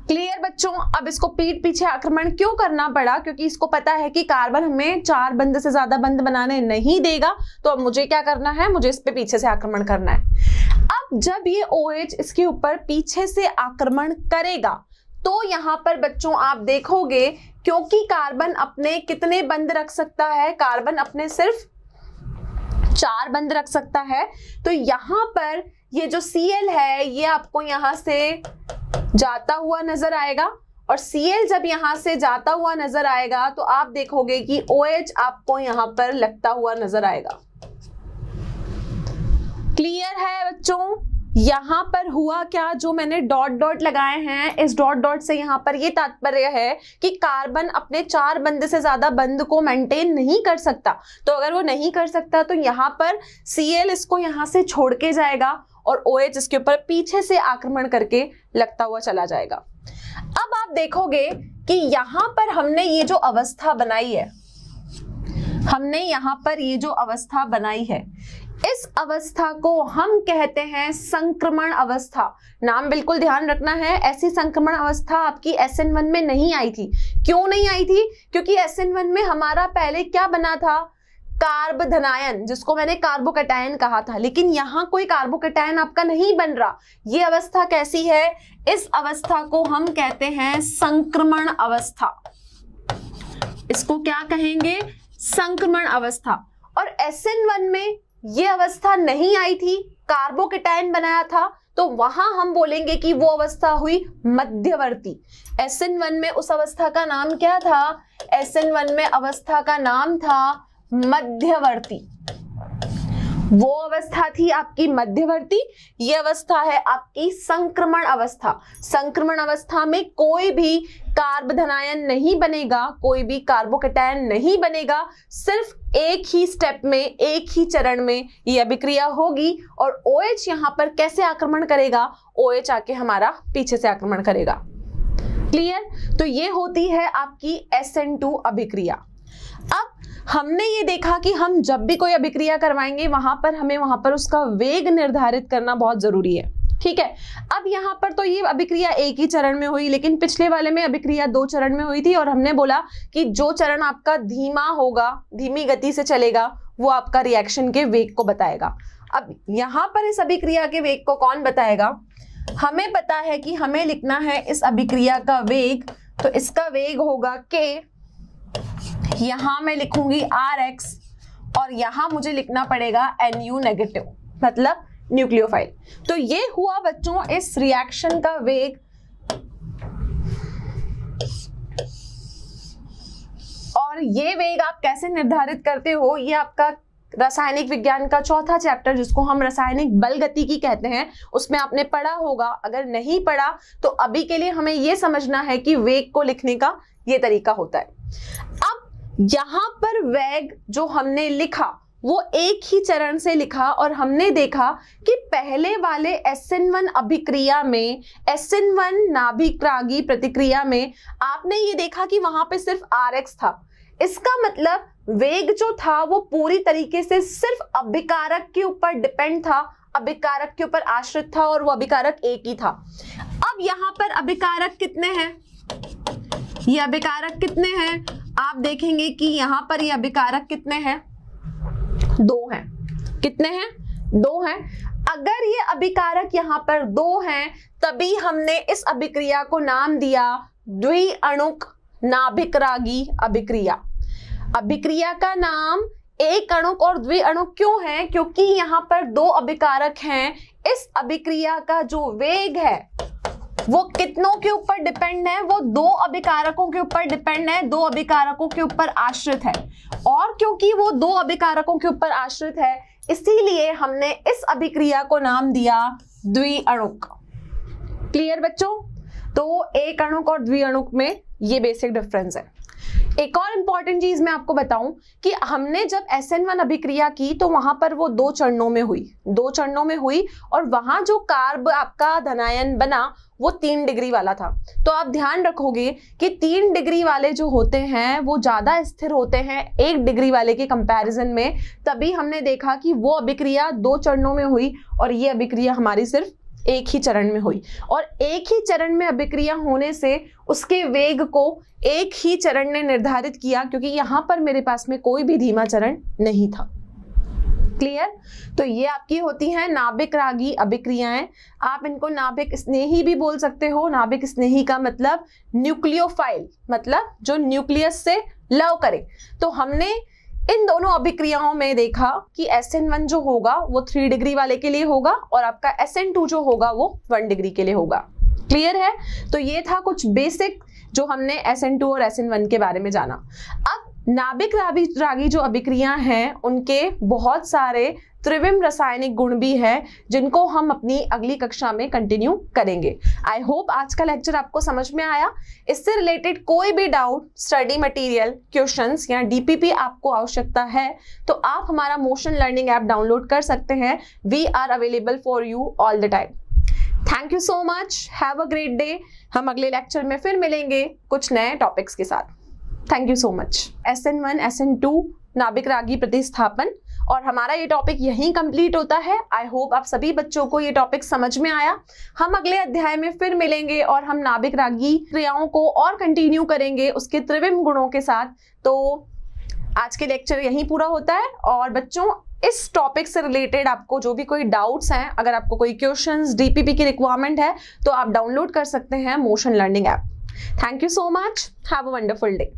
क्लियर बच्चों? अब इसको पीठ पीछे आक्रमण क्यों करना पड़ा? क्योंकि इसको पता है कि कार्बन हमें 4 बंध से ज्यादा बंध बनाने नहीं देगा, तो अब मुझे क्या करना है, मुझे इस पे पीछे से आक्रमण करना है। अब जब ये OH इसके ऊपर पीछे से आक्रमण करेगा तो यहां पर बच्चों आप देखोगे, क्योंकि कार्बन अपने कितने बंध रख सकता है, कार्बन अपने सिर्फ 4 बंध रख सकता है, तो यहां पर ये जो Cl है ये आपको यहां से जाता हुआ नजर आएगा, और Cl जब यहां से जाता हुआ नजर आएगा तो आप देखोगे कि OH आपको यहां पर लगता हुआ नजर आएगा। क्लियर है बच्चों? यहां पर हुआ क्या, जो मैंने डॉट डॉट लगाए हैं, इस डॉट डॉट से यहां पर ये तात्पर्य है कि कार्बन अपने 4 बंध से ज्यादा बंध को मेंटेन नहीं कर सकता, तो अगर वो नहीं कर सकता तो यहां पर Cl इसको यहां से छोड़ के जाएगा और OH इसके ऊपर पीछे से आक्रमण करके लगता हुआ चला जाएगा। अब आप देखोगे कि यहां पर हमने ये जो अवस्था बनाई है, हमने यहां पर ये जो अवस्था बनाई है, इस अवस्था को हम कहते हैं संक्रमण अवस्था। नाम बिल्कुल ध्यान रखना है, ऐसी संक्रमण अवस्था आपकी SN1 में नहीं आई थी। क्यों नहीं आई थी? क्योंकि SN1 में हमारा पहले क्या बना था, कार्ब धनायन, जिसको मैंने कार्बोकैटायन कहा था, लेकिन यहाँ कोई कार्बोकैटायन आपका नहीं बन रहा। ये अवस्था कैसी है? इस अवस्था को हम कहते हैं संक्रमण अवस्था। इसको क्या कहेंगे? संक्रमण अवस्था। और SN1 में ये अवस्था नहीं आई थी, कार्बोकैटायन बनाया था, तो वहां हम बोलेंगे कि वो अवस्था हुई मध्यवर्ती। SN1 में उस अवस्था का नाम क्या था? SN1 में अवस्था का नाम था मध्यवर्ती। वो अवस्था थी आपकी मध्यवर्ती, ये अवस्था है आपकी संक्रमण अवस्था। संक्रमण अवस्था में कोई भी कार्ब धनायन नहीं बनेगा, कोई भी कार्बोकैटायन नहीं बनेगा, सिर्फ एक ही स्टेप में, एक ही चरण में ये अभिक्रिया होगी। और OH यहां पर कैसे आक्रमण करेगा? OH आके हमारा पीछे से आक्रमण करेगा। क्लियर? तो ये होती है आपकी SN2 अभिक्रिया। अब हमने ये देखा कि हम जब भी कोई अभिक्रिया करवाएंगे वहां पर उसका वेग निर्धारित करना बहुत जरूरी है। ठीक है, अब यहाँ पर तो ये अभिक्रिया एक ही चरण में हुई, लेकिन पिछले वाले में अभिक्रिया 2 चरण में हुई थी, और हमने बोला कि जो चरण आपका धीमा होगा, धीमी गति से चलेगा, वो आपका रिएक्शन के वेग को बताएगा। अब यहाँ पर इस अभिक्रिया के वेग को कौन बताएगा? हमें पता है कि हमें लिखना है इस अभिक्रिया का वेग, तो इसका वेग होगा K, यहां मैं लिखूंगी Rx, और यहां मुझे लिखना पड़ेगा Nu नेगेटिव, मतलब न्यूक्लियोफाइल। तो ये हुआ बच्चों इस रिएक्शन का वेग। और ये वेग आप कैसे निर्धारित करते हो, ये आपका रासायनिक विज्ञान का 4था चैप्टर, जिसको हम रासायनिक बल गतिकी कहते हैं, उसमें आपने पढ़ा होगा। अगर नहीं पढ़ा तो अभी के लिए हमें यह समझना है कि वेग को लिखने का ये तरीका होता है। अब यहां पर वेग जो हमने लिखा वो एक ही चरण से लिखा, और हमने देखा कि पहले वाले SN1 अभिक्रिया में, SN1 नाभिक्रागी प्रतिक्रिया में आपने ये देखा कि वहां पे सिर्फ Rx था। इसका मतलब वेग जो था वो पूरी तरीके से सिर्फ अभिकारक के ऊपर डिपेंड था, अभिकारक के ऊपर आश्रित था, और वो अभिकारक एक ही था। अब यहाँ पर अभिकारक कितने हैं? ये अभिकारक कितने हैं? आप देखेंगे कि यहां पर ये अभिकारक कितने हैं? 2 हैं। कितने हैं? 2 हैं। अगर ये अभिकारक यहां पर 2 हैं, तभी हमने इस अभिक्रिया को नाम दिया द्विअणुक नाभिकरागी अभिक्रिया। अभिक्रिया का नाम एक अणुक और द्विअणुक क्यों है? क्योंकि यहां पर 2 अभिकारक हैं। इस अभिक्रिया का जो वेग है वो कितनों के ऊपर डिपेंड है? वो 2 अभिकारकों के ऊपर डिपेंड है, 2 अभिकारकों के ऊपर आश्रित है। और क्योंकि वो 2 अभिकारकों के ऊपर आश्रित है, इसीलिए हमने इस अभिक्रिया को नाम दिया द्विअणुक। क्लियर बच्चों? तो एक अणुक और द्विअणुक में ये बेसिक डिफरेंस है। एक और इंपॉर्टेंट चीज मैं आपको बताऊं कि हमने जब SN1 अभिक्रिया की तो वहां पर वो 2 चरणों में हुई और वहां जो कार्ब आपका धनायन बना वो 3 डिग्री वाला था। तो आप ध्यान रखोगे कि 3 डिग्री वाले जो होते हैं वो ज्यादा स्थिर होते हैं 1 डिग्री वाले के कंपैरिजन में। तभी हमने देखा कि वो अभिक्रिया 2 चरणों में हुई और ये अभिक्रिया हमारी सिर्फ एक ही चरण में हुई। और एक ही चरण में अभिक्रिया होने से उसके वेग को एक ही चरण ने निर्धारित किया, क्योंकि यहां पर मेरे पास में कोई भी धीमा चरण नहीं था। क्लियर? तो ये आपकी होती हैं नाभिक रागी अभिक्रियाएं। आप इनको नाभिक स्नेही भी बोल सकते हो। नाभिक स्नेही का मतलब न्यूक्लियोफाइल, मतलब जो न्यूक्लियस से लव करे। तो हमने इन दोनों अभिक्रियाओं में देखा कि SN1 जो होगा वो 3 डिग्री वाले के लिए होगा और आपका SN2 जो होगा वो 1 डिग्री के लिए होगा। क्लियर है? तो ये था कुछ बेसिक जो हमने SN2 और SN1 के बारे में जाना। अब नाभिक रागी जो अभिक्रियां हैं उनके बहुत सारे त्रिविम रासायनिक गुण भी है जिनको हम अपनी अगली कक्षा में कंटिन्यू करेंगे। आई होप आज का लेक्चर आपको समझ में आया। इससे रिलेटेड कोई भी डाउट, स्टडी मटेरियल, क्वेश्चंस या DPP आपको आवश्यकता है तो आप हमारा मोशन लर्निंग ऐप डाउनलोड कर सकते हैं। We are available for you all the time. Thank you so much, have a great day. हम अगले लेक्चर में फिर मिलेंगे कुछ नए टॉपिक्स के साथ। Thank you so much. SN1 SN2 नाभिक रागी प्रतिस्थापन, और हमारा ये टॉपिक यहीं कंप्लीट होता है। आई होप आप सभी बच्चों को ये टॉपिक समझ में आया। हम अगले अध्याय में फिर मिलेंगे और हम नाभिक रागी क्रियाओं को और कंटिन्यू करेंगे उसके त्रिविम गुणों के साथ। तो आज के लेक्चर यहीं पूरा होता है। और बच्चों, इस टॉपिक से रिलेटेड आपको जो भी कोई डाउट्स हैं, अगर आपको कोई क्वेश्चंस, DPP की रिक्वायरमेंट है तो आप डाउनलोड कर सकते हैं motion learning app. Thank you so much, have a wonderful day.